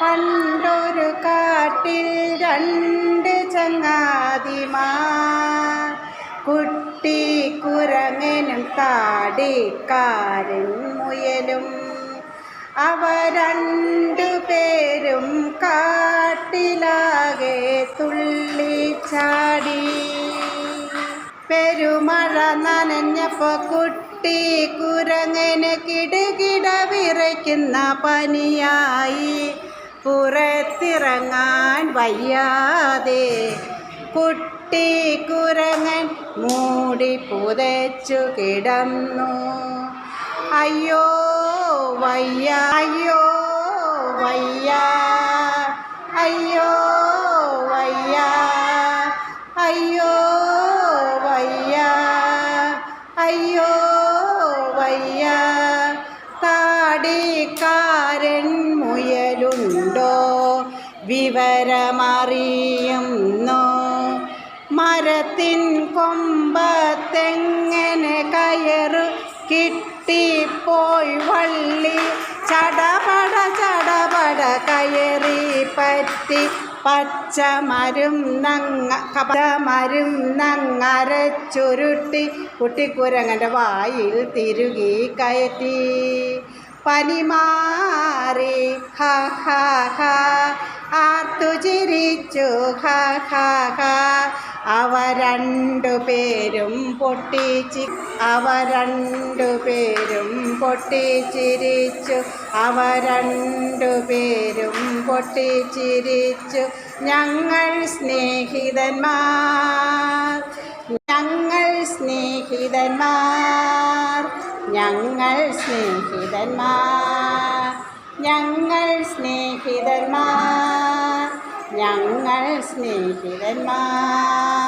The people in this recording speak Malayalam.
പണ്ടൊരു കാട്ടിൽ രണ്ട് ചങ്ങാതിമാർ, കുട്ടി കുരങ്ങനും താടിക്കാരൻ മുയലും. അവ രണ്ടുപേരും കാട്ടിലാകെ തുള്ളിച്ചാടി. പെരുമഴ നനഞ്ഞപ്പോ കുട്ടി കുരങ്ങന് കിടുകിട വിറയ്ക്കുന്ന പനിയായി. പുറത്തിറങ്ങാൻ വയ്യാതെ കുട്ടി കുരങ്ങൻ മൂടി പുതച്ചു കിടന്നു. അയ്യോ വയ്യ, അയ്യോ വയ്യ, അയ്യോ വയ്യ, അയ്യോ വയ്യ, അയ്യോ വയ്യ. താടിക്കാരൻ മുയലുണ്ടോ വിവരമറിയുന്നു. മരത്തിൻ കൊമ്പത്തെങ്ങനെ കയറു കിട്ടിപ്പോയി വള്ളി. ചടപട ചടപട കയറി പറ്റി പച്ചമരും നങ്ങരച്ചുരുട്ടി കുട്ടിക്കുരങ്ങൻ്റെ വായിൽ തിരുകി കയറ്റി. പനി മാറി ഹ ഹ ഹ, ആർത്തു ചിരിച്ചു ഹ ഹ ഹ. അവ രണ്ടുപേരും പൊട്ടിച്ചി, അവ രണ്ടുപേരും പൊട്ടിച്ചിരിച്ചു, അവ രണ്ടുപേരും പൊട്ടിച്ചിരിച്ചു. ഞങ്ങൾ സ്നേഹിതന്മാർ, ഞങ്ങൾ സ്നേഹിതന്മാർ, ഞങ്ങൾ സ്നേഹിതന്മാർ, ഞങ്ങൾ സ്നേഹിതന്മാർ, ഞങ്ങൾ സ്നേഹിതന്മാർ.